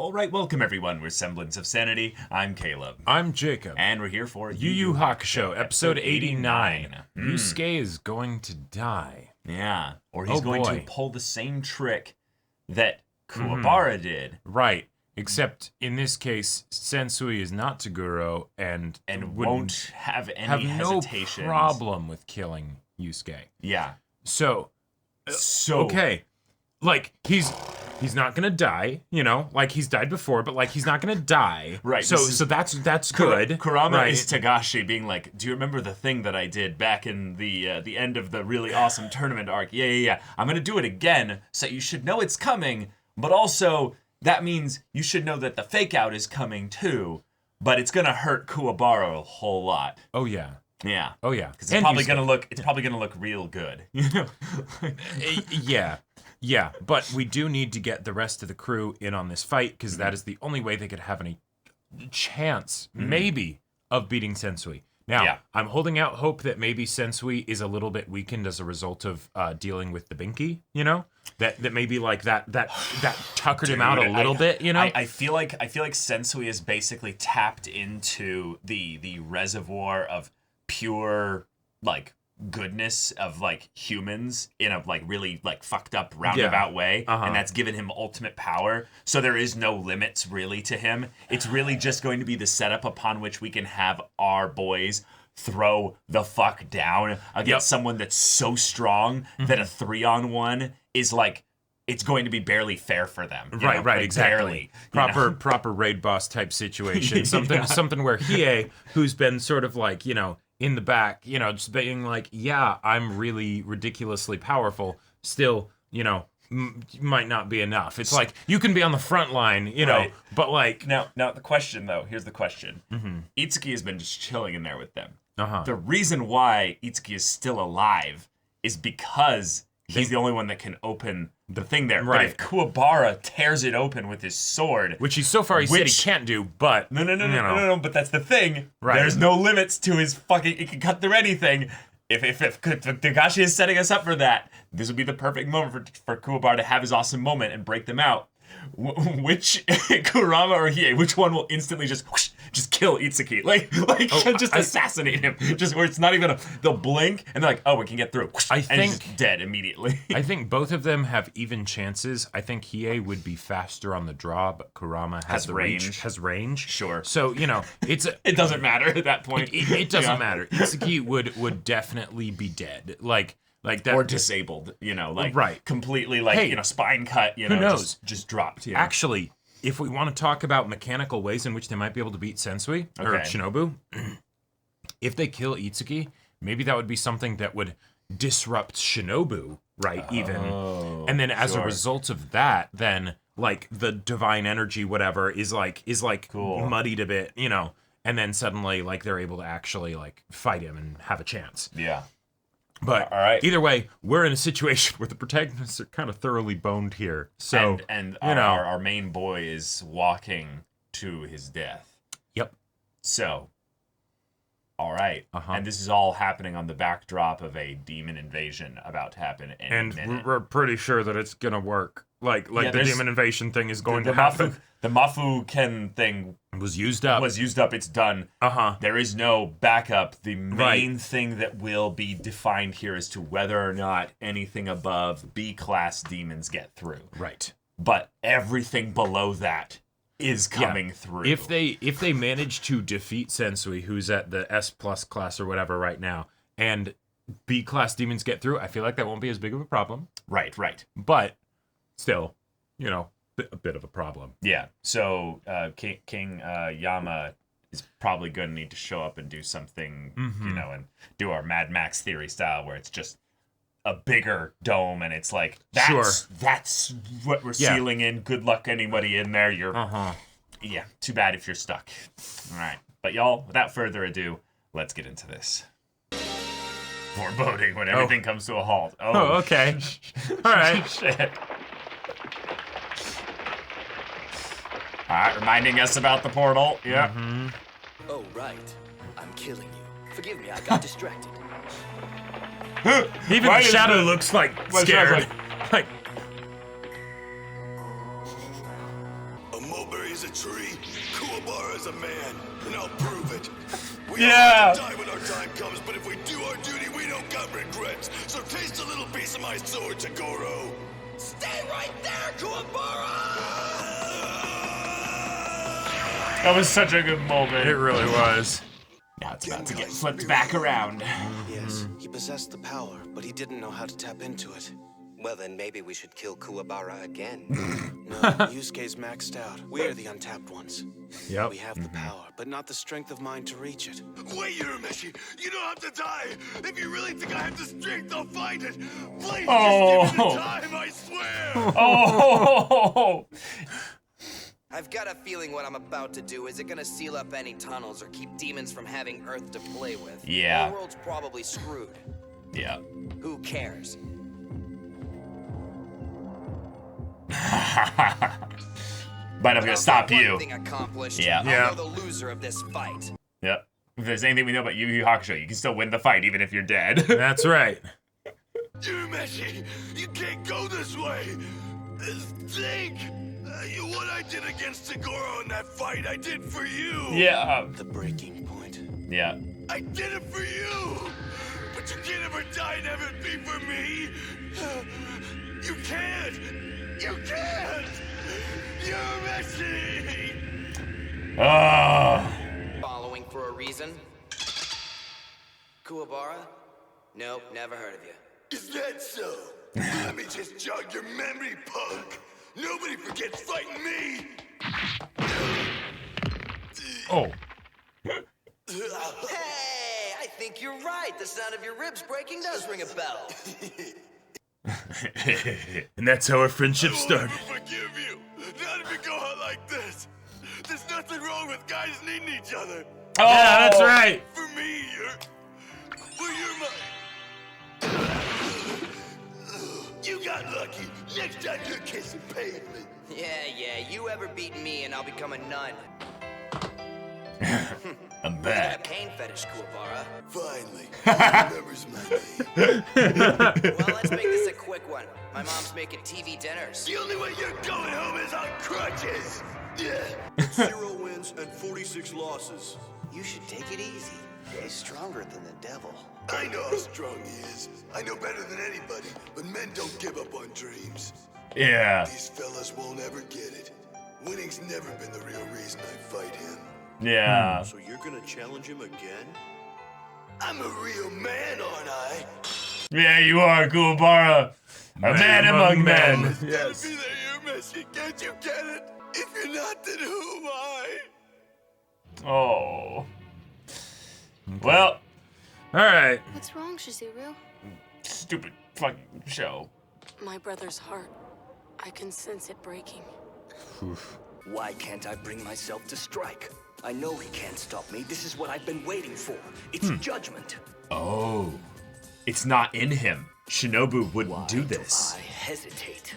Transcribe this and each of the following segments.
All right, welcome everyone. We're Semblance of Sanity. I'm Caleb. I'm Jacob. And we're here for Yuu Yuu Hakusho, episode 89. Mm. Yusuke is going to die. Yeah, or he's going boy. to pull the same trick that Kuwabara did. Right, except in this case, Sensui is not Toguro and won't have any hesitations. No problem with killing Yusuke. Yeah. So okay, like he's not gonna die, you know, like he's died before, but like he's not gonna die. Right. So that's good. Kurama right? is Tagashi being like, do you remember the thing that I did back in the end of the really awesome tournament arc? Yeah. I'm gonna do it again, so you should know it's coming, but also that means you should know that the fake out is coming too, but it's gonna hurt Kuwabara a whole lot. Oh yeah. Yeah. Oh yeah. Because it's probably gonna look real good. You know? Yeah, but we do need to get the rest of the crew in on this fight because that is the only way they could have any chance, maybe, of beating Sensui. Now, I'm holding out hope that maybe Sensui is a little bit weakened as a result of dealing with the Binky, you know? That maybe like that tuckered him out a little bit, you know? I feel like Sensui is basically tapped into the reservoir of pure like goodness of like humans in a like really like fucked up roundabout way, and that's given him ultimate power, so there is no limits really to him. It's really just going to be the setup upon which we can have our boys throw the fuck down against someone that's so strong that a 3-on-1 is like, it's going to be barely fair for them. Right, like, exactly. Barely, proper raid boss type situation. Something where Hiei, who's been sort of like, you know, in the back, you know, just being like, yeah, I'm really ridiculously powerful, still, you know, might not be enough. It's like, you can be on the front line, you know, but like... Now the question, though, here's the question. Itsuki has been just chilling in there with them. The reason why Itsuki is still alive is because he's the only one that can open the thing there. Right. But if Kuwabara tears it open with his sword... Which he said he can't do, but... No, but that's the thing. Right. There's no limits to his fucking... It can cut through anything. If Tagashi is setting us up for that, this would be the perfect moment for Kuwabara to have his awesome moment and break them out. Which Kurama or Hiei, which one will instantly just kill Itsuki? Just assassinate him. Just where it's not even they'll blink and they're like, oh, we can get through. And he's just dead immediately. I think both of them have even chances. I think Hiei would be faster on the draw, but Kurama has range. Sure. So, you know, it doesn't matter at that point. It doesn't matter. Itsuki would definitely be dead. Like that, or disabled, you know, like completely, like, you know, spine cut, you know, who knows? Just dropped. You know? Actually, if we want to talk about mechanical ways in which they might be able to beat Sensui or Shinobu, if they kill Itsuki, maybe that would be something that would disrupt Shinobu, and then as a result of that, then like the divine energy, whatever, is cool. Muddied a bit, you know, and then suddenly like they're able to actually like fight him and have a chance. Yeah. But either way, we're in a situation where the protagonists are kind of thoroughly boned here. So and our main boy is walking to his death. Yep. So, all right. And this is all happening on the backdrop of a demon invasion about to happen any minute. We're pretty sure that it's gonna work. Like the demon invasion thing is going to happen. The Mafu Ken thing was used up. It's done. There is no backup. The main thing that will be defined here as to whether or not anything above B-class demons get through. Right. But everything below that is coming through. If they manage to defeat Sensui, who's at the S+ class or whatever right now, and B-class demons get through, I feel like that won't be as big of a problem. Right. But still, you know, a bit of a problem. Yeah. So King Yama is probably going to need to show up and do something, you know, and do our Mad Max theory style where it's just a bigger dome and it's like, that's what we're sealing in. Good luck anybody in there. You're yeah, too bad if you're stuck. All right. But y'all, without further ado, let's get into this. Foreboding when everything comes to a halt. Oh, okay. All right. Shit. All right, reminding us about the portal. Yeah. Oh, right. I'm killing you. Forgive me, I got distracted. Even the shadow looks like scared. A mulberry is a tree, Kuwabara is a man, and I'll prove it. We Yeah. all have to die when our time comes, but if we do our duty, we don't got regrets. So taste a little piece of my sword, Tagoro. Stay right there, Kuwabara! That was such a good moment. It really was. Now it's about to get flipped back around. Yes, he possessed the power, but he didn't know how to tap into it. Well, then maybe we should kill Kuwabara again. No, Yusuke's maxed out. We're the untapped ones. Yep. We have the power, but not the strength of mind to reach it. Wait, Urameshi, you don't have to die. If you really think I have the strength, I'll find it. Please, just give me the time, I swear. Oh! I've got a feeling what I'm about to do isn't gonna seal up any tunnels or keep demons from having Earth to play with. Yeah. The world's probably screwed. Yeah. Who cares? But I'm gonna stop One you. thing accomplished. Yeah. I'll know the loser of this fight. Yep. If there's anything we know about Yu Yu Hakusho, you can still win the fight even if you're dead. That's right. Urameshi, you can't go this way. Think. What I did against Tagoro in that fight, I did for you. Yeah. The breaking point. Yeah. I did it for you. But you can't ever die and have it be for me. You can't. You can't. Urameshi. Oh. Following for a reason? Kuwabara? Nope, never heard of you. Is that so? Let me just jog your memory, punk. Nobody forgets fighting me. Oh. Hey, I think you're right. The sound of your ribs breaking does ring a bell. And that's how our friendship I will started. never forgive you. Not if you go out like this. There's nothing wrong with guys needing each other. Yeah, that's right. For me, you're my. You got lucky. Next time you're kissing pavement. Yeah, you ever beat me and I'll become a nun. I'm A back. pain fetish, Kuwabara. Finally, he remembers my name. Well, let's make this a quick one. My mom's making TV dinners. The only way you're going home is on crutches. Yeah. 0 wins and 46 losses. You should take it easy. He's stronger than the devil. I know how strong he is. I know better than anybody, but men don't give up on dreams. Yeah. These fellas won't ever get it. Winning's never been the real reason I fight him. Yeah. So you're gonna challenge him again? I'm a real man, aren't I? Yeah, you are, Kuwabara. A man among men. Yes. Gotta be there, Urameshi. Can't you get it? If you're not, then who am I? Oh. Well, All right. What's wrong, Shizuru? stupid fucking show. My brother's heart. I can sense it breaking. Why can't I bring myself to strike? I know he can't stop me. This is what I've been waiting for. It's judgment. Oh. It's not in him. Shinobu wouldn't Why do this. I hesitate.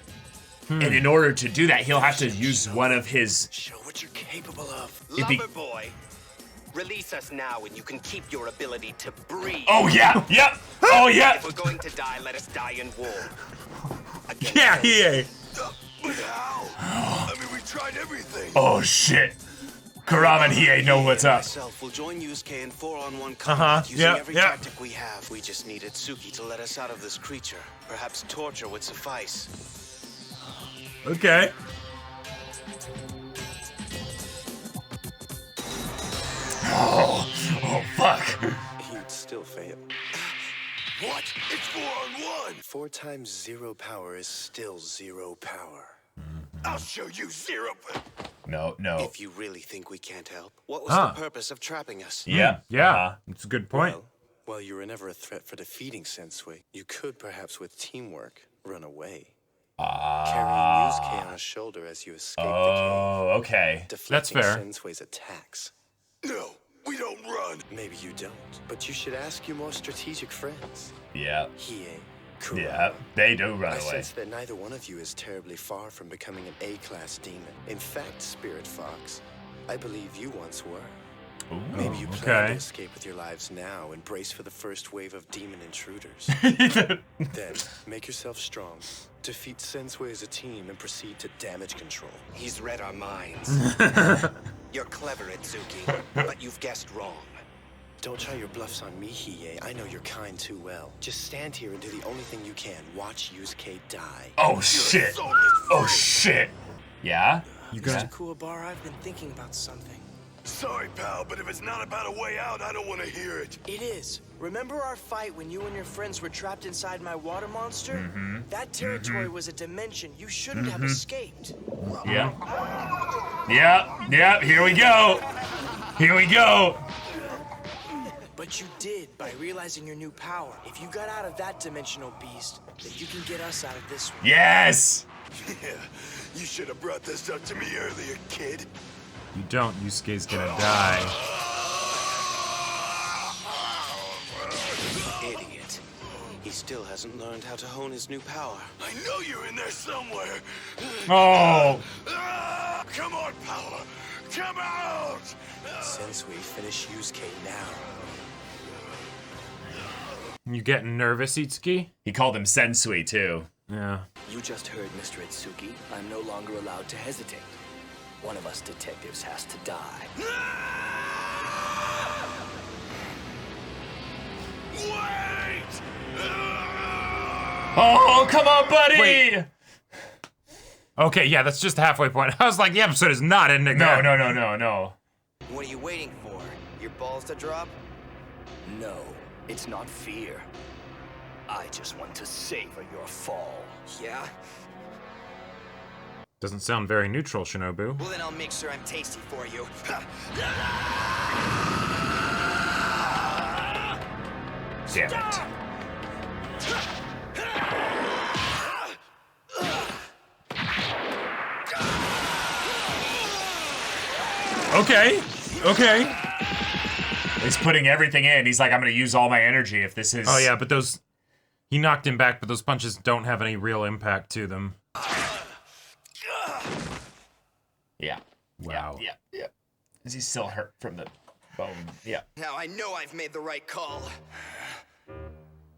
And in order to do that, he'll have to use one of his. Show what you're capable of. It'd be- Lover boy, release us now and you can keep your ability to breathe. Oh yeah, yep. Oh yeah. If we're going to die, let us die in war. Against Yeah, those- he ain't. But how? I mean, we tried everything. Oh shit. Kurama and Hiei know what's up. Myself will join Yusuke in 4-on-1 combat using yeah, every yeah. tactic we have. We just need Itsuki to let us out of this creature. Perhaps torture would suffice. Okay. Oh fuck. He'd still fail. What? It's 4-on-1. 4 times 0 power is still 0 power. I'll show you zero. No. If you really think we can't help, what was Huh. the purpose of trapping us? Yeah. Yeah. That's a good point. Well, while you were never a threat for defeating Sensui, you could perhaps with teamwork run away. Carrying Yusuke on a shoulder as you escape the Oh, okay. cave. Deflecting fair. Sensui's attacks. No, we don't run. Maybe you don't, but you should ask your more strategic friends. Yeah. Hiei, Kurama. Yeah. They do run I away. sense that neither one of you is terribly far from becoming an A-class demon. In fact, Spirit Fox, I believe you once were. Ooh. Maybe you plan okay. to escape with your lives now and brace for the first wave of demon intruders. Then, make yourself strong defeat Sensui as a team, and proceed to damage control. He's read our minds. You're clever, Itsuki, but you've guessed wrong. Don't try your bluffs on me, Hiei. I know you're kind too well. Just stand here and do the only thing you can. Watch Yusuke die. Oh shit. Oh shit. Yeah? You gonna... Mr. Kuwabara, I've been thinking about something. Sorry, pal, but if it's not about a way out, I don't want to hear it. It is. Remember our fight when you and your friends were trapped inside my water monster? That territory was a dimension you shouldn't have escaped. Yeah. Yeah, here we go. Here we go. But you did by realizing your new power. If you got out of that dimensional beast, then you can get us out of this one. Yes. Yeah, you should have brought this up to me earlier, kid. You don't, Yusuke's gonna die. Idiot. He still hasn't learned how to hone his new power. I know you're in there somewhere. Oh. Come on, power. Come out. Sensui, finish Yusuke now. You getting nervous, Itsuki? He called him Sensui too. Yeah. You just heard, Mr. Itsuki. I'm no longer allowed to hesitate. One of us detectives has to die. Wait! Oh, come on, buddy! Wait. Okay, yeah, that's just the halfway point. I was like, the episode is not ending there. No. What are you waiting for? Your balls to drop? No, it's not fear. I just want to savor your fall. Yeah? Doesn't sound very neutral, Shinobu. Well, then I'll make sure I'm tasty for you. Damn it. Okay. He's putting everything in. He's like, I'm gonna use all my energy if this is... Oh yeah, but those... He knocked him back, but those punches don't have any real impact to them. Yeah. Wow. Yeah. Is he still hurt from the bone? Yeah. Now I know I've made the right call.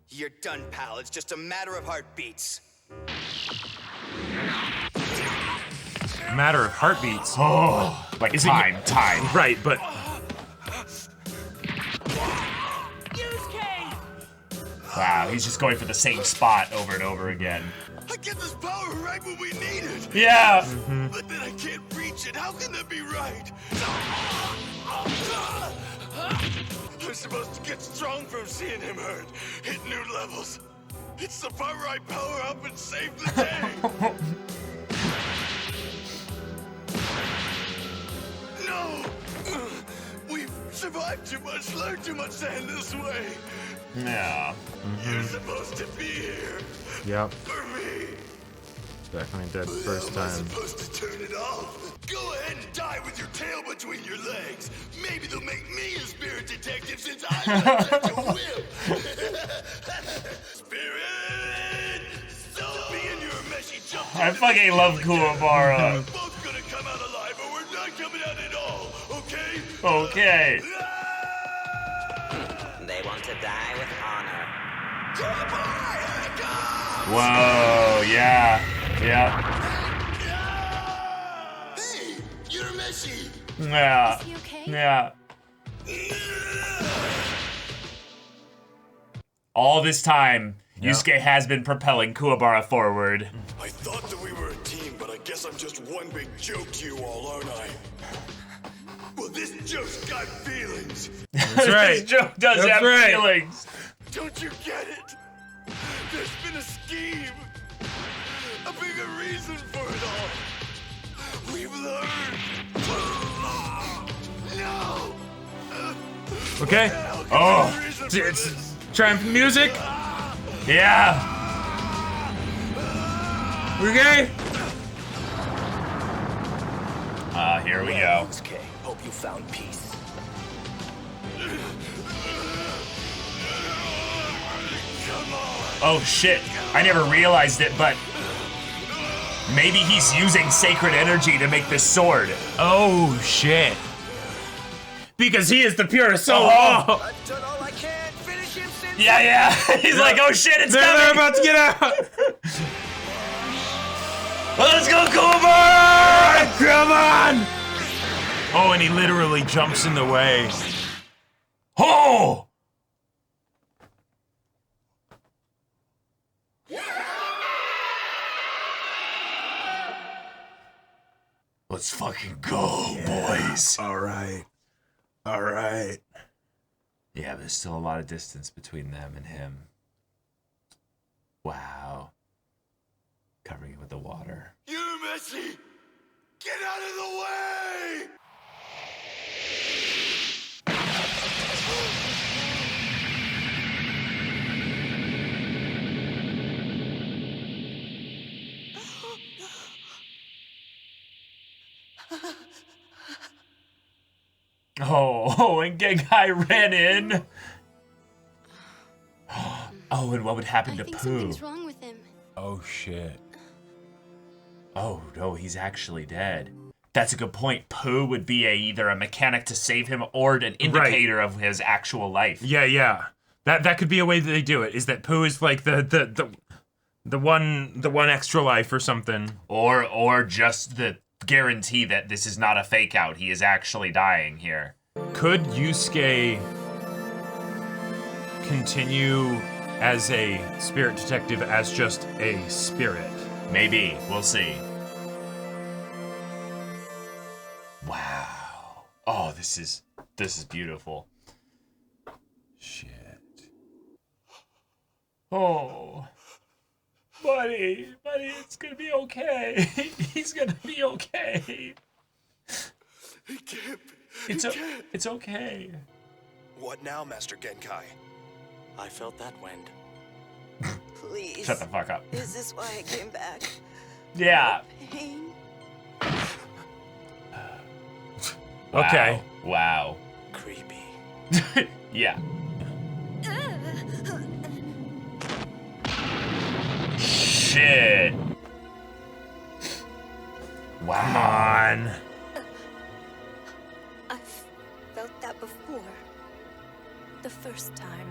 You're done, pal. It's just a matter of heartbeats. Matter of heartbeats. Oh, like time. Right, but... Wow, he's just going for the same spot over and over again. I get this power right when we need it. Yeah. But then I can't reach it. How can that be right? I'm supposed to get strong from seeing him hurt. Hit new levels. It's the part where I power up and save the day. No! We've survived too much, learned too much to end this way. Yeah. You're supposed to be here. Yep. For me. Definitely dead How first am I time. supposed to turn it off? Go ahead and die with your tail between your legs. Maybe they'll make me a spirit detective since I'm not such a whip. Spirit! Don't be in your meshy jump. I fucking love Kuwabara. We're both gonna come out alive or we're not coming out at all, okay? Okay. They want to die with honor. Whoa, yeah. Hey, you're messy. Yeah. Is he okay? Yeah. All this time, Yusuke has been propelling Kuwabara forward. I thought that we were a team, but I guess I'm just one big joke to you all, aren't I? Well, this joke's got feelings. That's right. This joke does have feelings. Don't you get it? There's been a scheme. A bigger reason for it all. We've learned. No! Okay. Oh, It's triumph music. yeah. Okay. Here we go. Okay, hope you found peace. Oh shit, I never realized it, but maybe he's using sacred energy to make this sword. Oh shit. Because he is the purest soul. Oh. I've done all I can. Finish him, Sin. Yeah. He's like, oh shit, it's They're coming. about to get out. Let's go, Kuwabara! Come on! Oh, and he literally jumps in the way. Oh! Let's fucking go, boys. All right. All right. Yeah, there's still a lot of distance between them and him. Wow. Covering it with the water. You, Missy! Get out of the way! Oh, and Genkai ran in. Oh, and what would happen to I think Pooh? something's wrong with him. Oh, shit. Oh, no, he's actually dead. That's a good point. Pooh would be either a mechanic to save him or an indicator of his actual life. Yeah. That could be a way that they do it. Is that Pooh is like the one extra life or something, Or just the guarantee that this is not a fake out. He is actually dying here. Could Yusuke continue as a spirit detective as just a spirit? Maybe. We'll see. Wow. Oh, this is beautiful. Shit. Oh. Buddy, it's gonna be okay. He's gonna be okay. He can't. It's okay. What now, Master Genkai? I felt that wind. Please. Shut the fuck up. Is this why I came back? Yeah. Pain? Okay. Wow. Creepy. Yeah. Shit. Wow. Come on. I've felt that before. The first time.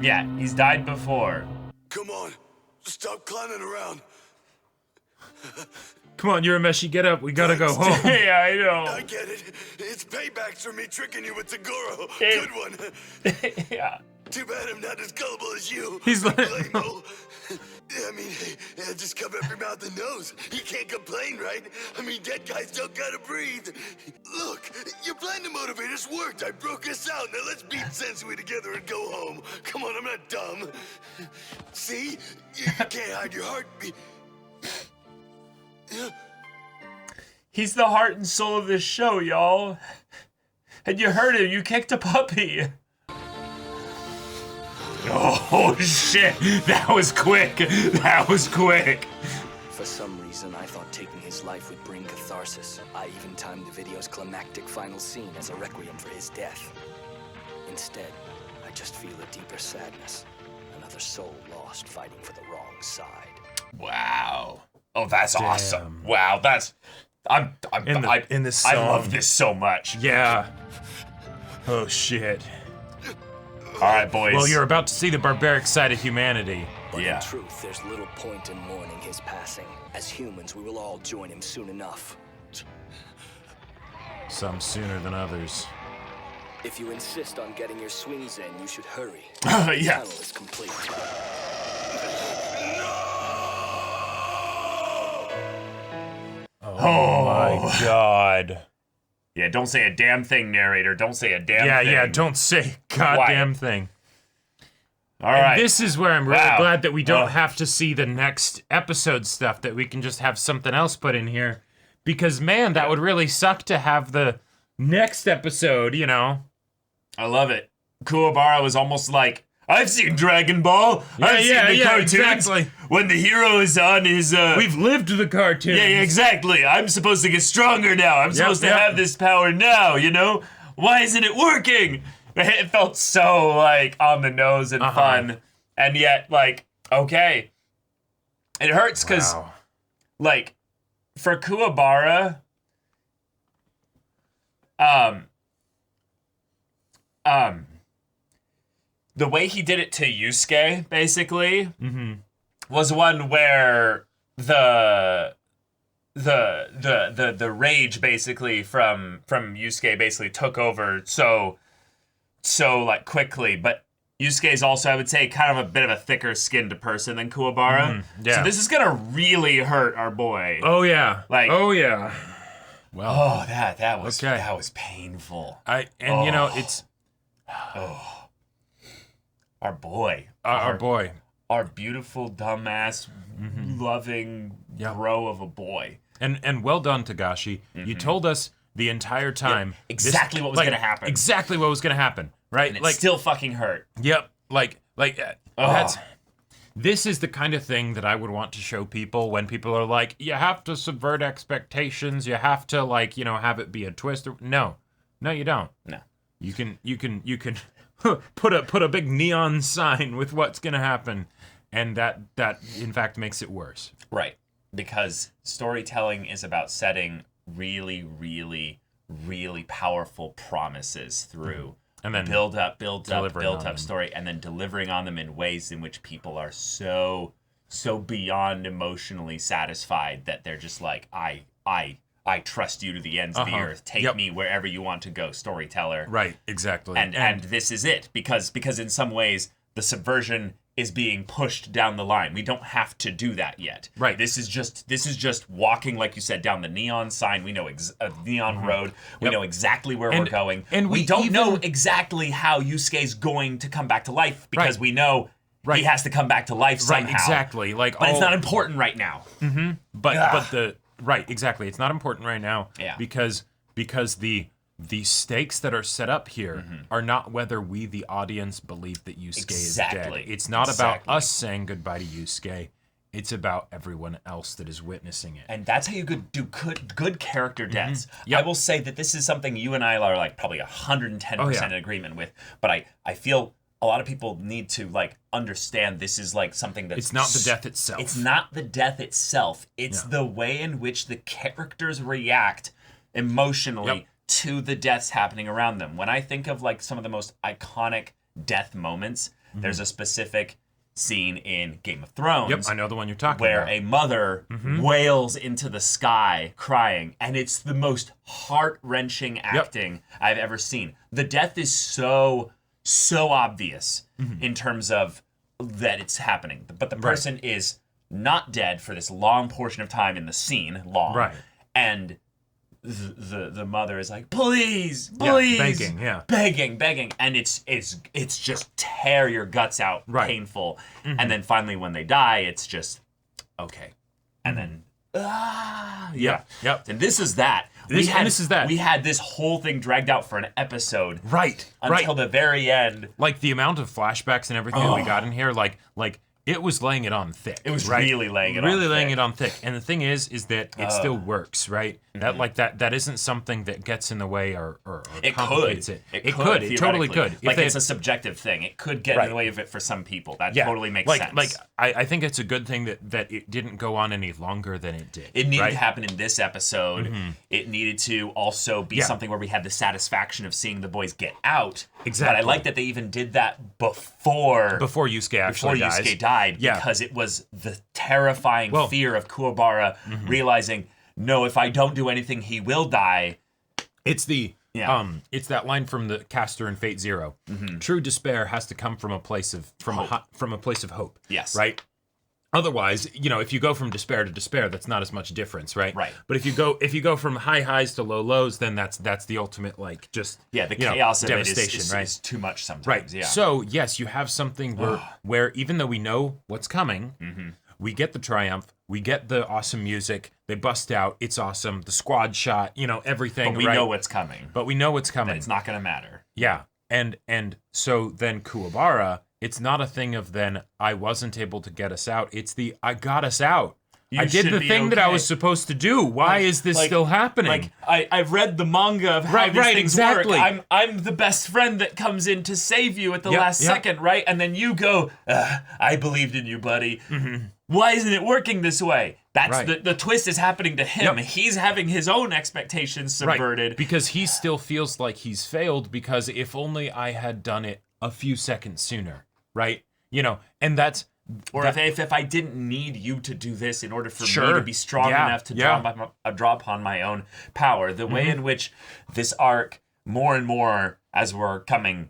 Yeah, he's died before. Come on. Stop clowning around. Come on, Urameshi, get up. We gotta go home. Yeah, I know. I get it. It's payback for me tricking you with Tagoro. It- Good one. Yeah. Too bad I'm not as gullible as you. He's like- Lame-o. I mean, just cover up your mouth and nose. You can't complain, right? I mean, dead guys don't gotta breathe. Look, your plan to motivate us worked. I broke us out. Now let's beat Sensui together and go home. Come on, I'm not dumb. See? You can't hide your heartbeat. He's the heart and soul of this show, y'all. And you heard him. You kicked a puppy. Oh, shit. That was quick. That was quick. For some reason, I thought taking his life would bring catharsis. I even timed the video's climactic final scene as a requiem for his death. Instead, I just feel a deeper sadness. Another soul lost fighting for the wrong side. Wow. Oh, that's awesome. Wow, that's... I this love song. this so much. Yeah. Oh, shit. All right, boys. Well, you're about to see the barbaric side of humanity. But Yeah. in truth, there's little point in mourning his passing. As humans, we will all join him soon enough. Some sooner than others. If you insist on getting your swings in, you should hurry. Yeah. The tunnel is complete. Oh my god. Yeah, don't say a damn thing, narrator. Don't say a damn thing. Yeah, don't say goddamn thing. All right. And this is where I'm really Wow. glad that we don't have to see the next episode stuff, that we can just have something else put in here. Because, man, that would really suck to have the next episode, you know. I love it. Kuwabara was almost like, I've seen Dragon Ball. I've seen the cartoons. exactly. When the hero is on his... We've lived the cartoons. Yeah, exactly. I'm supposed to get stronger now. I'm supposed to have this power now, you know? Why isn't it working? It felt so, like, on the nose and fun. And yet, like, okay. It hurts because, like, for Kuwabara, the way he did it to Yusuke, basically, was one where the rage basically from Yusuke basically took over so like quickly, but Yusuke is also, I would say, kind of a bit of a thicker skinned person than Kuwabara. Yeah. So this is gonna really hurt our boy. Oh yeah. Like, oh yeah. Well. Oh, that was painful. You know, it's our boy. our boy. Our beautiful, dumbass, loving bro of a boy. And well done, Tagashi. You told us the entire time exactly what was going to happen. Exactly what was going to happen, right? And it still fucking hurt. Yep. This is the kind of thing that I would want to show people when people are like, you have to subvert expectations, you have to have it be a twist. No, you don't. No. You can put a big neon sign with what's going to happen, and that in fact makes it worse. Right. Because storytelling is about setting really, really, really powerful promises through and then build up story, and then delivering on them in ways in which people are so beyond emotionally satisfied that they're just like, I trust you to the ends of the earth. Take me wherever you want to go, storyteller. Right, exactly. And this is it, because in some ways the subversion is being pushed down the line. We don't have to do that yet. Right. This is just walking, like you said, down the neon sign. We know a neon road. We know exactly where we're going. And we don't know exactly how Yusuke's going to come back to life, because we know he has to come back to life somehow. Right, exactly. But it's not important right now. Right, exactly. It's not important right now. Yeah. Because the stakes that are set up here are not whether we, the audience, believe that Yusuke is dead. It's not about us saying goodbye to Yusuke. It's about everyone else that is witnessing it. And that's how you do good character deaths. I will say that this is something you and I are like probably 110% in agreement with. But I feel a lot of people need to understand this is something that's... It's not the death itself. It's not the death itself. It's the way in which the characters react emotionally to the deaths happening around them. When I think of some of the most iconic death moments, there's a specific scene in Game of Thrones. Yep, I know the one you're talking where about. a mother wails into the sky crying, and it's the most heart-wrenching acting I've ever seen. The death is so obvious in terms of that it's happening, but the person is not dead for this long portion of time in the scene, and the mother is like, please, begging, and it's just tear your guts out, painful, and then finally when they die, it's just okay, and then and this is that. We had this whole thing dragged out for an episode, until the very end. Like the amount of flashbacks and everything that we got in here, like it was laying it on thick. It was really laying it on thick. And the thing is that it still works, right? That isn't something that gets in the way or it complicates could. It could. It totally could. It's a subjective thing. It could get in the way of it for some people. That totally makes sense. I think it's a good thing that it didn't go on any longer than it did. It needed to happen in this episode. It needed to also be something where we had the satisfaction of seeing the boys get out. Exactly. But I like that they even did that before Yusuke actually died, because it was the terrifying fear of Kuwabara realizing, no, if I don't do anything, he will die. It's it's that line from the caster in Fate Zero. True despair has to come from a place of hope. Yes. Right. Otherwise, if you go from despair to despair, that's not as much difference, right? Right. But if you go from high highs to low lows, then that's the ultimate the chaos of devastation, it right? Is too much sometimes. Right. Yeah. So yes, you have something where even though we know what's coming, we get the triumph, we get the awesome music, they bust out, it's awesome, the squad shot, everything. But we know what's coming. That it's not going to matter. Yeah. And so then Kuwabara, it's not a thing of then I wasn't able to get us out. It's I got us out. I did the thing that I was supposed to do. Why is this still happening? I've read the manga of how these things work. I'm the best friend that comes in to save you at the last second, right? And then you go, I believed in you, buddy. Why isn't it working this way? That's the twist is happening to him. He's having his own expectations subverted. Because he still feels like he's failed because if only I had done it a few seconds sooner, right? And that's Or if I didn't need you to do this in order for me to be strong enough to draw upon my own power, the way in which this arc, more and more as we're coming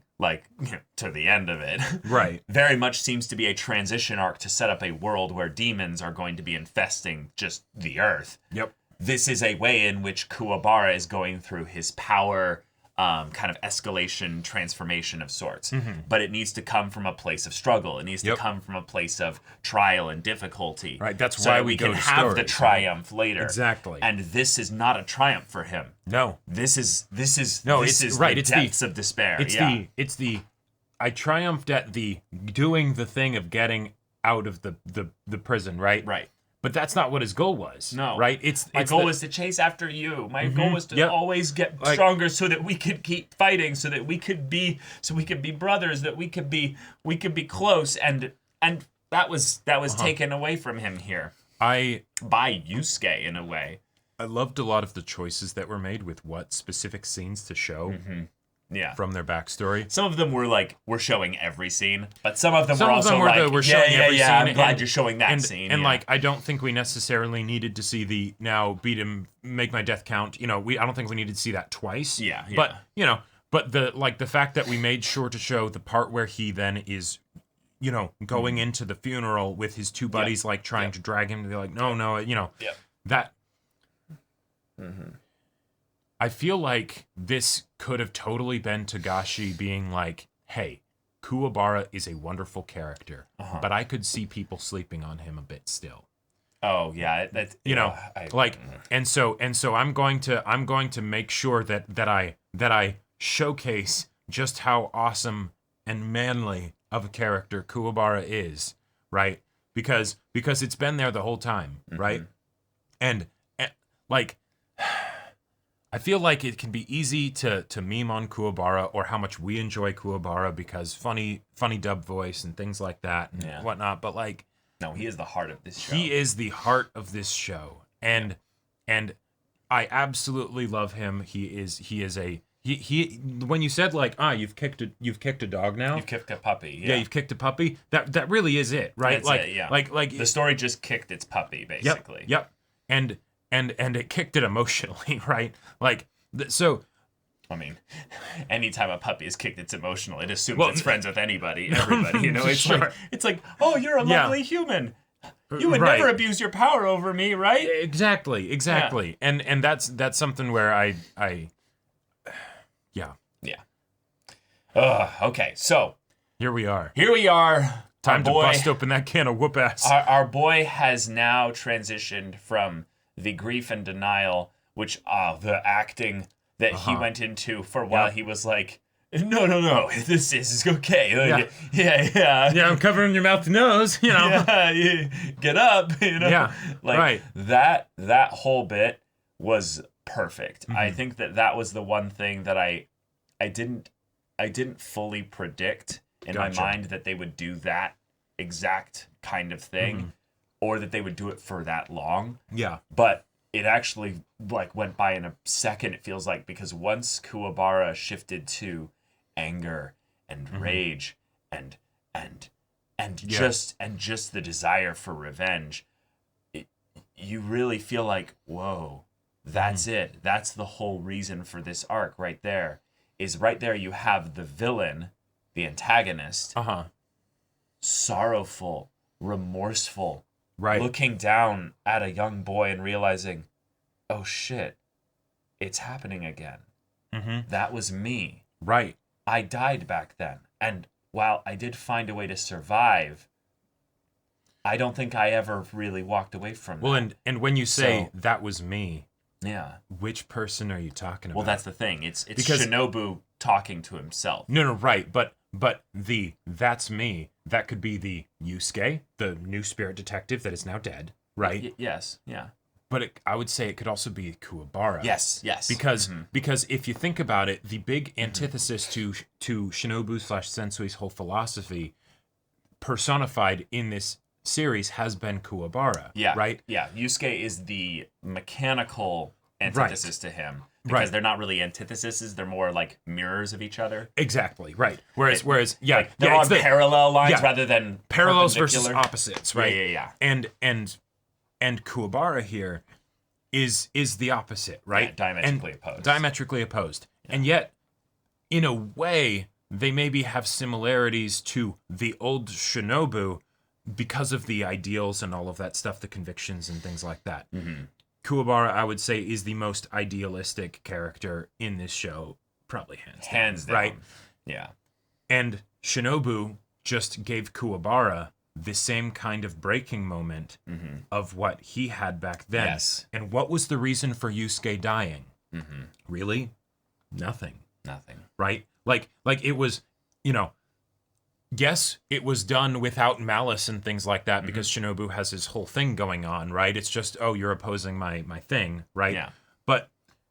to the end of it, right, very much seems to be a transition arc to set up a world where demons are going to be infesting just the earth. Yep. This is a way in which Kuwabara is going through his power kind of escalation, transformation of sorts. But it needs to come from a place of struggle. It needs to come from a place of trial and difficulty. Right, that's so why that we can go to have the stories, triumph later. Exactly. And this is not a triumph for him. No. This is right, the depths of despair. It's the I triumphed at the doing the thing of getting out of the prison, right? Right. But that's not what his goal was. No. Right? My goal was to chase after you. My goal was to always get stronger so that we could keep fighting, so that we could be brothers, that we could be close, and that was taken away from him here. By Yusuke in a way. I loved a lot of the choices that were made with what specific scenes to show. From their backstory. Some of them were showing every scene, but some of them were also showing every scene. I'm glad you're showing that scene. And I don't think we necessarily needed to see the now beat him, make my death count. I don't think we needed to see that twice. Yeah. But but the fact that we made sure to show the part where he then is, going into the funeral with his two buddies, trying to drag him to be like, no, that. I feel like this could have totally been Togashi being like, hey, Kuwabara is a wonderful character, but I could see people sleeping on him a bit still. Oh yeah, that's and so I'm going to make sure that I showcase just how awesome and manly of a character Kuwabara is, right? Because it's been there the whole time, right? And I feel like it can be easy to meme on Kuwabara or how much we enjoy Kuwabara because funny dub voice and things like that and whatnot. But no, he is the heart of this show. He is the heart of this show, and I absolutely love him. He when you said you've kicked a dog now, you've kicked a puppy. Yeah, you've kicked a puppy. That really is it, right? That's it, like the story just kicked its puppy basically. Yep. And it kicked it emotionally, right? So. I mean, anytime a puppy is kicked, it's emotional. It assumes it's friends with everybody. It's like, oh, you're a lovely human. You would never abuse your power over me, right? Exactly. Yeah. And that's something where I. Okay, so here we are. Time to bust open that can of whoop ass. Our boy has now transitioned from the grief and denial, which the acting that he went into for a while. He was like, no, this is okay. Yeah, I'm covering your mouth and nose, Yeah, get up, that whole bit was perfect. I think that was the one thing that I didn't fully predict in my mind that they would do that exact kind of thing or that they would do it for that long. Yeah. But it actually went by in a second, it feels like, because once Kuwabara shifted to anger and rage and just the desire for revenge, you really feel like, whoa, that's it. That's the whole reason for this arc right there. Is right there you have the villain, the antagonist, sorrowful, remorseful, looking down at a young boy and realizing, oh shit, it's happening again. That was me. Right. I died back then. And while I did find a way to survive, I don't think I ever really walked away from that. Well, and when you say that was me, yeah, which person are you talking about? Well, that's the thing. It's because Shinobu talking to himself. No, right. But that's me. That could be the Yusuke, the new spirit detective that is now dead, right? Yes, yeah. But I would say it could also be Kuwabara. Yes. Because if you think about it, the big antithesis to Shinobu/Sensui's whole philosophy personified in this series has been Kuwabara. Yeah. Right? Yeah. Yusuke is the mechanical antithesis to him. Because they're not really antitheses, they're more like mirrors of each other. Exactly, right. Whereas they're on parallel lines rather than parallels versus opposites, right? Yeah. And Kuwabara here is the opposite, right? Yeah, diametrically opposed. Yeah. And yet, in a way, they maybe have similarities to the old Shinobu because of the ideals and all of that stuff, the convictions and things like that. Mm-hmm. Kuwabara, I would say, is the most idealistic character in this show, probably hands down, right? Yeah. And Shinobu just gave Kuwabara the same kind of breaking moment of what he had back then. Yes. And what was the reason for Yusuke dying? Mm-hmm. Really? Nothing. Right? Like it was, yes, it was done without malice and things like that because Shinobu has his whole thing going on, right? It's just, oh, you're opposing my thing, right? Yeah. But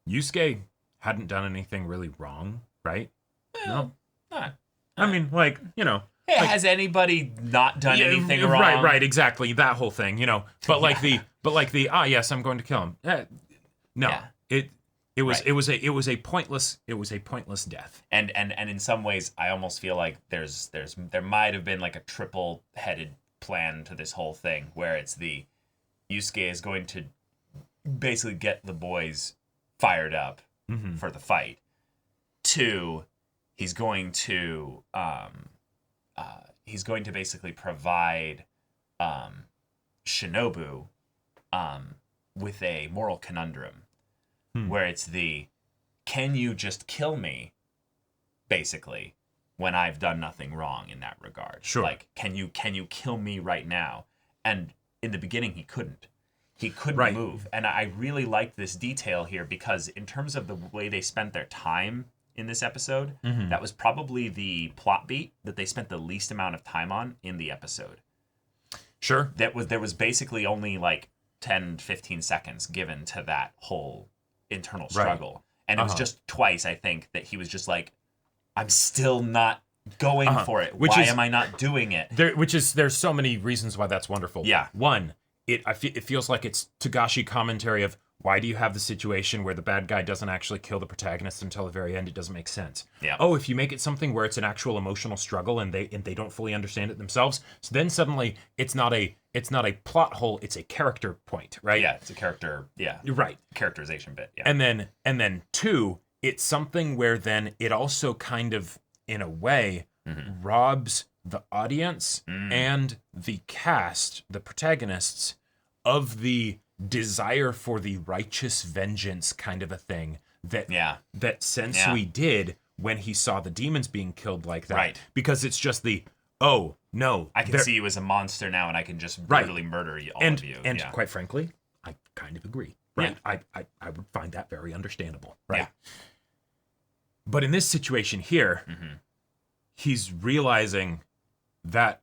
Yusuke hadn't done anything really wrong, right? Well, no. I mean, like, has anybody not done anything wrong? Right, exactly. That whole thing, But like yes, I'm going to kill him. No. Yeah. It was a pointless death. And in some ways I almost feel like there might have been like a triple-headed plan to this whole thing where it's the Yusuke is going to basically get the boys fired up for the fight. 2, he's going to basically provide Shinobu with a moral conundrum. Where it's can you just kill me, basically, when I've done nothing wrong in that regard? Sure. Like, can you kill me right now? And in the beginning, he couldn't. He couldn't move. And I really liked this detail here because in terms of the way they spent their time in this episode, that was probably the plot beat that they spent the least amount of time on in the episode. Sure. There was basically only like 10, 15 seconds given to that whole internal struggle. Right. And it was just twice, I think, that he was just like, I'm still not going for it. Why am I not doing it? There's so many reasons why that's wonderful. Yeah. One, it feels like it's Togashi commentary of why do you have the situation where the bad guy doesn't actually kill the protagonist until the very end? It doesn't make sense. Yeah. Oh, if you make it something where it's an actual emotional struggle and they don't fully understand it themselves, so then suddenly it's not a plot hole, it's a character point, right? Yeah, it's a character, right, characterization bit. Yeah. And then 2, it's something where then it also kind of, in a way, robs the audience and the cast, the protagonists, of the desire for the righteous vengeance kind of a thing that Sensui did when he saw the demons being killed like that. Right. Because it's just oh, no. I can see you as a monster now and I can just brutally murder all of you. And quite frankly, I kind of agree. Right. Yeah. I would find that very understandable. Right. Yeah. But in this situation here, he's realizing that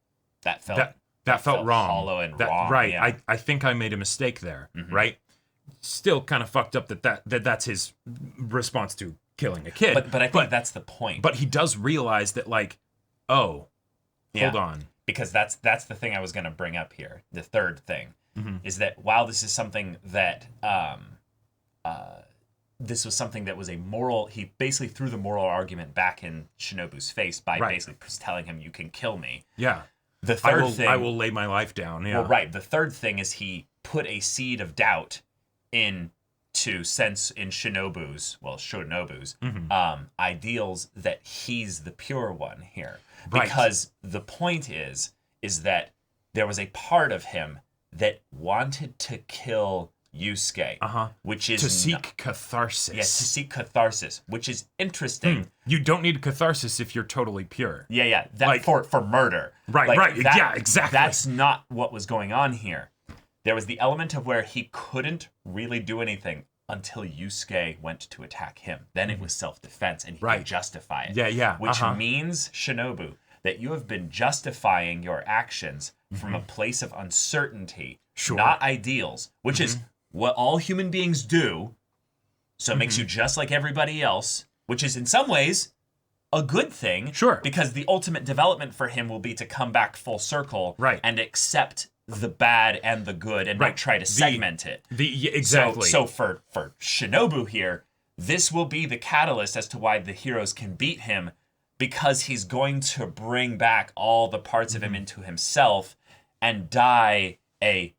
felt wrong. Hollow and wrong. Right. Yeah. I think I made a mistake there. Right. Still kind of fucked up that's his response to killing a kid. But I think that's the point. But he does realize that, like, hold on. Because that's the thing I was going to bring up here. The third thing is that while this is something that this was something that was a moral, he basically threw the moral argument back in Shinobu's face by basically telling him, you can kill me. Yeah. The third thing, I will lay my life down. Yeah. Well, right. The third thing is he put a seed of doubt into Shinobu's ideals that he's the pure one here. Right. Because the point is that there was a part of him that wanted to kill Yusuke, which is to seek catharsis. Yes, to seek catharsis, which is interesting. You don't need catharsis if you're totally pure. Yeah, that like, for murder. Right, yeah, exactly. That's not what was going on here. There was the element of where he couldn't really do anything until Yusuke went to attack him. Then it was self-defense, and he could justify it. Yeah. Which means, Shinobu, that you have been justifying your actions from a place of uncertainty, not ideals, which is what all human beings do. So it makes you just like everybody else, which is in some ways a good thing. Sure. Because the ultimate development for him will be to come back full circle and accept the bad and the good and not try to segment it. Exactly. So for Shinobu here, this will be the catalyst as to why the heroes can beat him, because he's going to bring back all the parts of him into himself and die a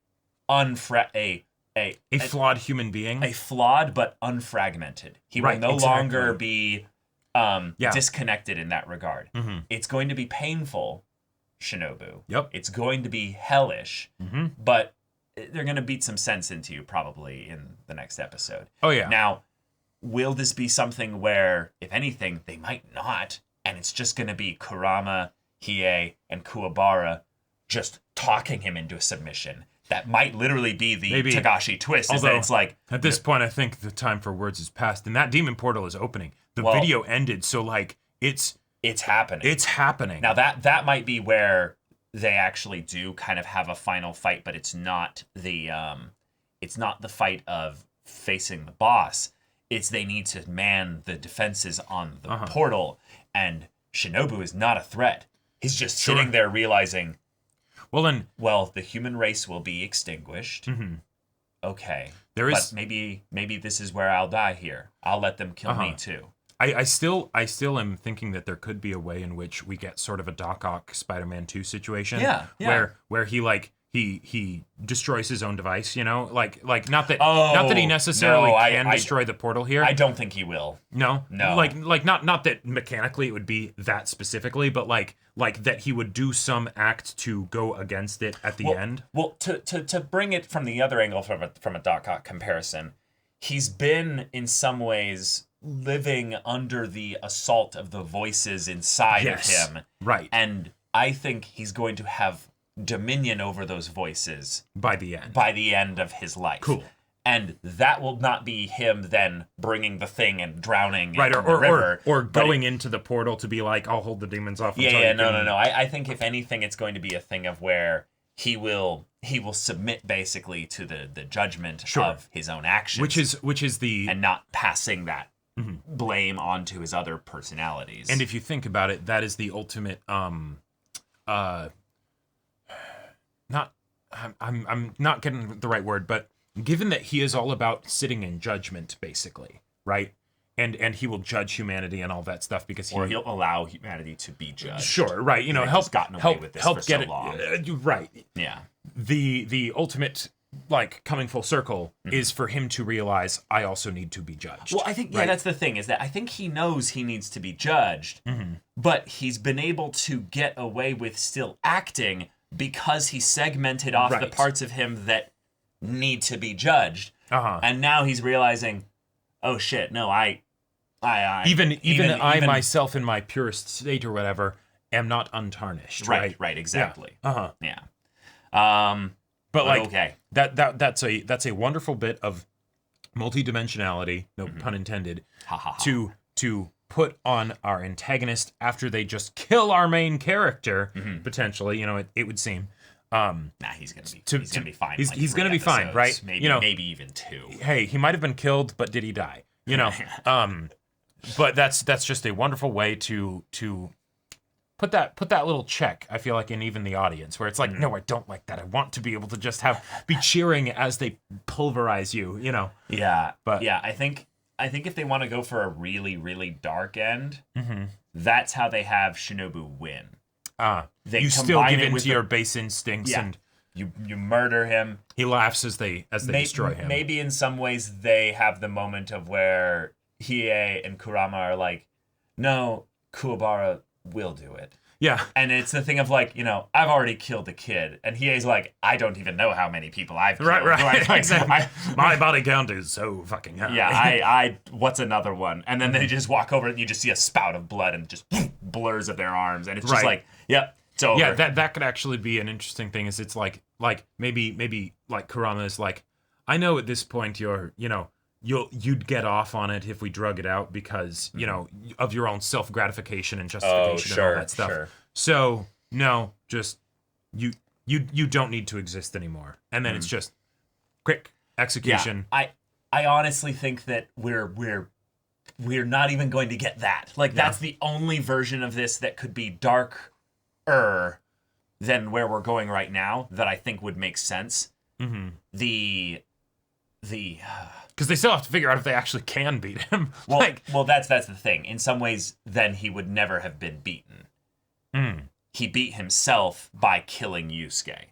flawed human being. A flawed but unfragmented. He will no longer be disconnected in that regard. It's going to be painful, Shinobu. Yep. It's going to be hellish, but they're going to beat some sense into you probably in the next episode. Oh, yeah. Now, will this be something where, if anything, they might not, and it's just going to be Kurama, Hiei, and Kuwabara just talking him into a submission? That might literally be the Tagashi twist. Although, it's like, at this point, I think the time for words is past, and that demon portal is opening. The video ended, so like it's happening. It's happening. Now that might be where they actually do kind of have a final fight, but it's not the fight of facing the boss. It's they need to man the defenses on the portal, and Shinobu is not a threat. He's just sitting there realizing, well, the human race will be extinguished. Okay. But maybe this is where I'll die here. I'll let them kill me too. I still am thinking that there could be a way in which we get sort of a Doc Ock Spider-Man 2 situation. Where he destroys his own device, like not that he necessarily can destroy the portal here. I don't think he will. No. Like not that mechanically it would be that specifically, but like that he would do some act to go against it at the end. Well, to bring it from the other angle, from a Doc Ock comparison, he's been in some ways living under the assault of the voices inside of him. Right. And I think he's going to have dominion over those voices by the end of his life. Cool. And that will not be him then bringing the thing and drowning in the river. river. Or going into the portal to be like, I'll hold the demons off. No. I think if anything, it's going to be a thing of where he will submit basically to the judgment of his own actions. Which is the... And not passing that blame onto his other personalities. And if you think about it, that is the ultimate... I'm not getting the right word, but given that he is all about sitting in judgment, basically, right? And he will judge humanity and all that stuff because he'll allow humanity to be judged. Sure, right? Help gotten away with this for so long. Right. Yeah. The ultimate, like, coming full circle is for him to realize I also need to be judged. Well, I think that's the thing, is that I think he knows he needs to be judged, but he's been able to get away with still acting because he segmented off the parts of him that need to be judged. And now he's realizing, oh shit, no, even I myself in my purest state or whatever am not untarnished. Right, exactly. Yeah. But like, okay, that's a wonderful bit of multidimensionality, no pun intended, to put on our antagonist after they just kill our main character, potentially, it would seem. He's gonna be fine. He's gonna be fine, right? Maybe even 2. Hey, he might have been killed, but did he die? But that's just a wonderful way to put that little check, I feel like, in even the audience, where it's like, no, I don't like that. I want to be able to just be cheering as they pulverize you, Yeah. But yeah, I think if they want to go for a really, really dark end, that's how they have Shinobu win. They you still give in to your base instincts, and you murder him. He laughs as they destroy him. Maybe in some ways they have the moment of where Hiei and Kurama are like, no, Kuwabara will do it. Yeah. And it's the thing of like, I've already killed the kid. And Hiei's like, I don't even know how many people I've killed. Right. Exactly. My body count is so fucking high. Yeah, what's another one? And then they just walk over and you just see a spout of blood and just blurs of their arms. And it's just like, yep, it's over. Yeah, that could actually be an interesting thing, is it's like maybe like Kurama is like, I know at this point you'd get off on it if we drug it out because, of your own self-gratification and justification and all that stuff. Sure. So, no, just you don't need to exist anymore. And then it's just quick execution. Yeah, I honestly think that we're not even going to get that. Like, that's the only version of this that could be darker than where we're going right now that I think would make sense. Mm-hmm. Because they still have to figure out if they actually can beat him. Well, that's the thing. In some ways, then he would never have been beaten. He beat himself by killing Yusuke.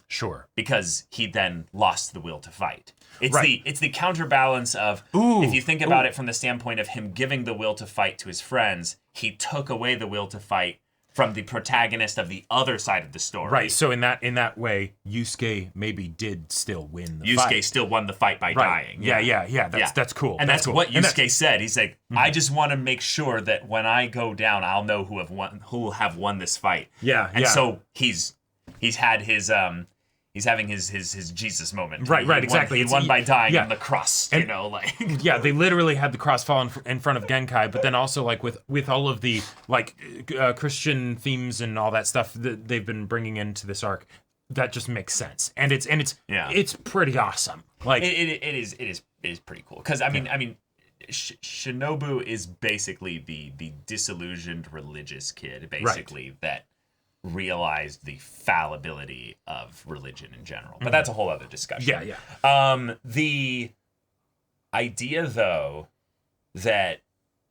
Sure. Because he then lost the will to fight. It's right. the counterbalance of, if you think about it from the standpoint of him giving the will to fight to his friends, he took away the will to fight from the protagonist of the other side of the story. Right, so in that way, Yusuke maybe did still win the fight. Yusuke still won the fight by dying. Yeah. That's cool. And that's cool. what Yusuke said. He's like, I just want to make sure that when I go down, I'll know who will have won this fight. Yeah. So he's had his he's having his Jesus moment. Right, exactly. He won by dying on the cross, and, yeah, they literally had the cross fall in front of Genkai, but then also like with all of the like Christian themes and all that stuff that they've been bringing into this arc, that just makes sense. And it's pretty awesome. Like it is pretty cool because I mean Shinobu is basically the disillusioned religious kid basically that realized the fallibility of religion in general. But that's a whole other discussion. Yeah. The idea, though, that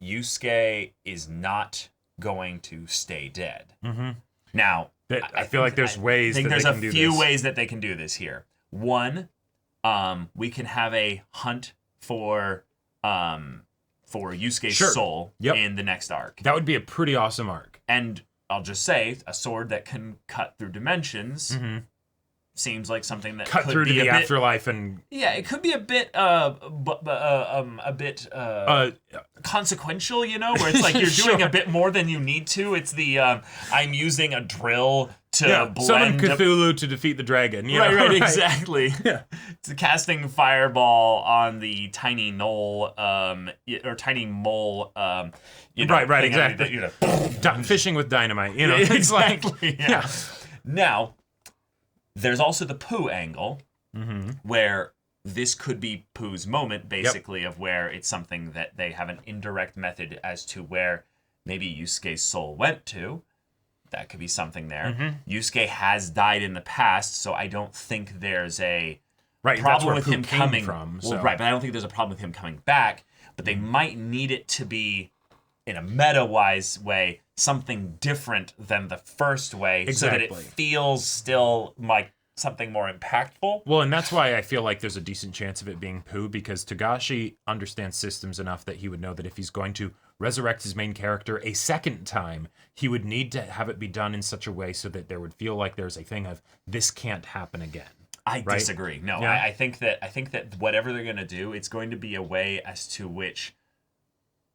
Yusuke is not going to stay dead. Now, I feel like there's ways that they can do this. There's a few ways that they can do this here. One, we can have a hunt for Yusuke's soul in the next arc. That would be a pretty awesome arc. And I'll just say, a sword that can cut through dimensions seems like something that cut could through be to the a bit, afterlife, and it could be a bit consequential, where it's like you're doing a bit more than you need to. It's the I'm using a drill to summon blend Cthulhu to defeat the dragon. Right, exactly. It's casting fireball on the tiny knoll, or tiny mole. Right, exactly. Fishing with dynamite. It's exactly. Yeah. Now, there's also the Pooh angle, where this could be Pooh's moment, basically, of where it's something that they have an indirect method as to where maybe Yusuke's soul went to. That could be something there. Yusuke has died in the past, so I don't think there's a problem with him coming from. But I don't think there's a problem with him coming back. But they might need it to be, in a meta-wise way, something different than the first way, so that it feels still like something more impactful. Well, and that's why I feel like there's a decent chance of it being Pooh, because Togashi understands systems enough that he would know that if he's going to resurrect his main character a second time, he would need to have it be done in such a way so that there would feel like there's a thing of, this can't happen again. I disagree. No, yeah. I think that whatever they're going to do, it's going to be a way as to which,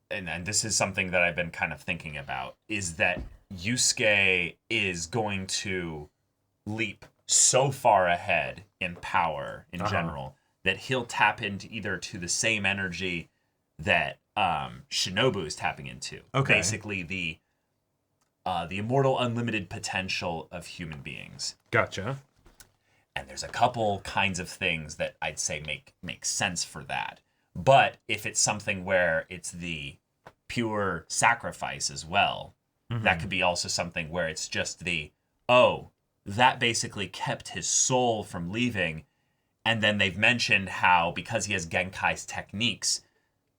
and this is something that I've been kind of thinking about, is that Yusuke is going to leap so far ahead in power in general that he'll tap into either to the same energy that Shinobu is tapping into. Basically the immortal unlimited potential of human beings. Gotcha. And there's a couple kinds of things that I'd say make sense for that. But if it's something where it's the pure sacrifice as well, that could be also something where it's just that basically kept his soul from leaving. And then they've mentioned how, because he has Genkai's techniques,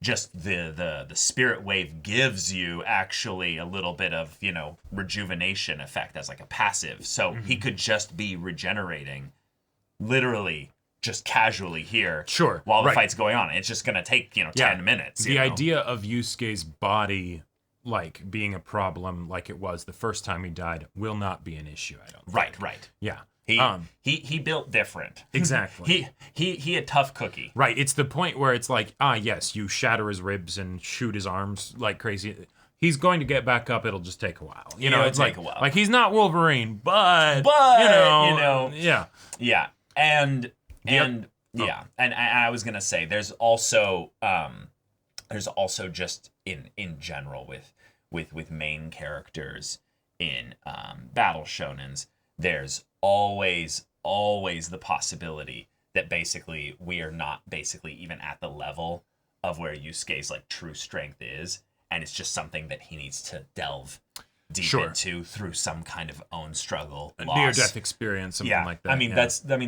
just the spirit wave gives you actually a little bit of, rejuvenation effect as like a passive. So he could just be regenerating literally just casually here while the fight's going on. It's just going to take, 10 minutes. The idea of Yusuke's body like being a problem like it was the first time he died will not be an issue, I don't think. Right. Yeah. He built different. Exactly. he a tough cookie. Right. It's the point where it's like, yes, you shatter his ribs and shoot his arms like crazy. He's going to get back up. It'll just take a while. It's like a while. Like he's not Wolverine, but yeah. Yeah. And I was gonna say there's also just in general with main characters in battle shonens, there's always the possibility that basically we are not basically even at the level of where Yusuke's like true strength is, and it's just something that he needs to delve deep into through some kind of own struggle, a loss. near-death experience, something like that. I mean,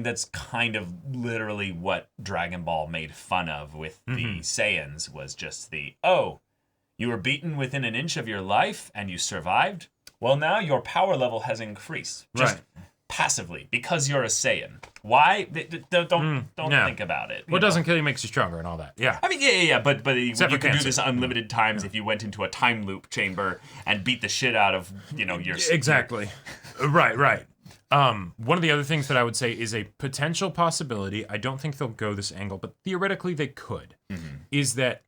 that's kind of literally what Dragon Ball made fun of with the Saiyans, was just you were beaten within an inch of your life and you survived. Well, now your power level has increased. Just passively, because you're a Saiyan. Why? Don't think about it. What doesn't kill you makes you stronger and all that. Yeah. I mean, yeah. But you could do this unlimited times if you went into a time loop chamber and beat the shit out of, your... Exactly. Right. One of the other things that I would say is a potential possibility, I don't think they'll go this angle, but theoretically they could, is that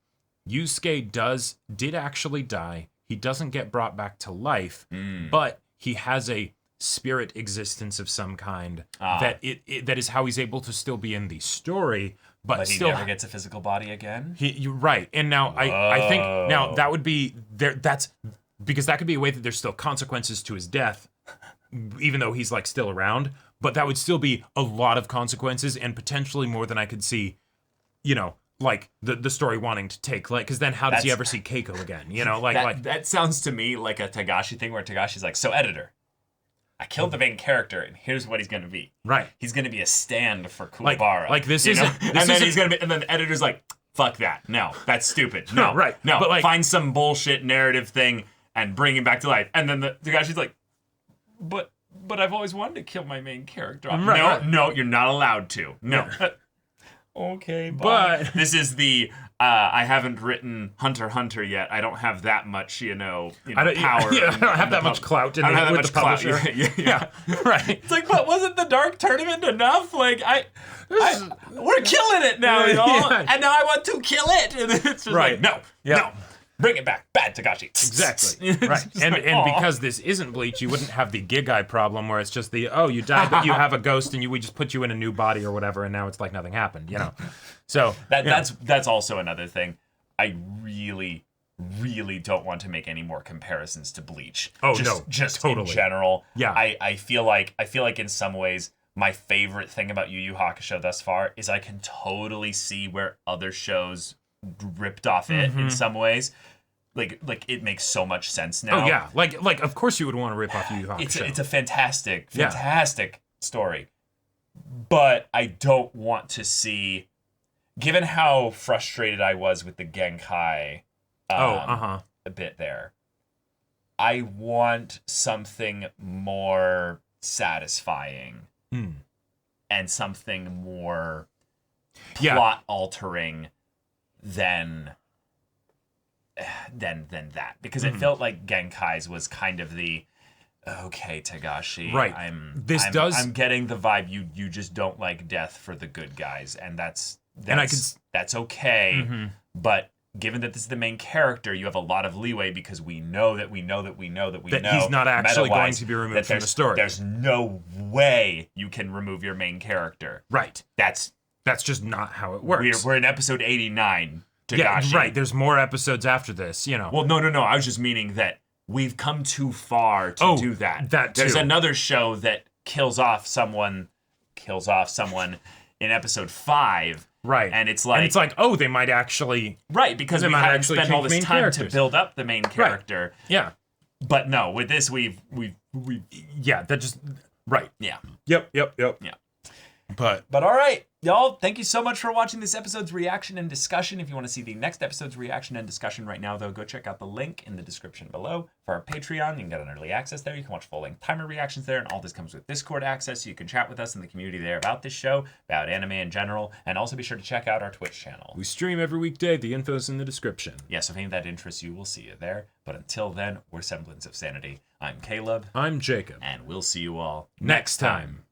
Yusuke did actually die. He doesn't get brought back to life, but he has a spirit existence of some kind that is how he's able to still be in the story, but he still never gets a physical body again. You're right, and now I think now that would be there. That's because that could be a way that there's still consequences to his death, even though he's like still around. But that would still be a lot of consequences, and potentially more than I could see. Like the story wanting to take, like, because then how does he ever see Keiko again? That sounds to me like a Tagashi thing, where Tagashi's like, so editor, I killed the main character, and here's what he's gonna be. Right. He's gonna be a stand for Kuwabara. Like this isn't. And then he's gonna be, and then the editor's like, fuck that. No, that's stupid. No, right. No, but find some bullshit narrative thing and bring him back to life. And then the Tagashi's like, but I've always wanted to kill my main character. No, you're not allowed to. No. Okay, but this is the I haven't written Hunter x Hunter yet. I don't have that much, power. I don't have that much clout with the publisher. Yeah. Right. It's like, but wasn't the Dark Tournament enough? Like, we're killing it now, y'all, and now I want to kill it. And it's just like, no. Bring it back. Bad Tagashi. Exactly. Right. And because this isn't Bleach, you wouldn't have the Gigai problem where it's just you died, but you have a ghost and we just put you in a new body or whatever, and now it's like nothing happened, So that's also another thing. I really, really don't want to make any more comparisons to Bleach. Just totally. In general. Yeah. I feel like in some ways my favorite thing about Yu Yu Hakusho thus far is I can totally see where other shows ripped off it in some ways. Like it makes so much sense now. Oh yeah, like of course you would want to rip off Yu Yu Hakusho. It's a fantastic story, but I don't want to see. Given how frustrated I was with the Genkai, a bit there, I want something more satisfying and something more plot altering than that, because it felt like Genkai's was kind of the okay, Tagashi, right. I'm getting the vibe you just don't like death for the good guys, and that's okay. But given that this is the main character, you have a lot of leeway because we know that he's not actually going to be removed from the story. There's no way you can remove your main character. Right. That's just not how it works. We're in episode 89. Tagashi. Yeah, right. There's more episodes after this, Well, no. I was just meaning that we've come too far to do that. There's another show that kills off someone in episode 5. Right. And it's like, they might actually... Right, because we had to spend all this time to build up the main character. Right. Yeah. But no, with this, we've... Yeah, that just... Right. Yeah. Yep. Yeah. But all right, y'all, thank you so much for watching this episode's reaction and discussion. If you want to see the next episode's reaction and discussion right now, though, go check out the link in the description below for our Patreon. You can get an early access there. You can watch full-length timer reactions there, and all this comes with Discord access, so you can chat with us in the community there about this show, about anime in general, and also be sure to check out our Twitch channel. We stream every weekday. The info's in the description. Yes, if any of that interests you, we'll see you there. But until then, we're Semblance of Sanity. I'm Caleb. I'm Jacob. And we'll see you all next time.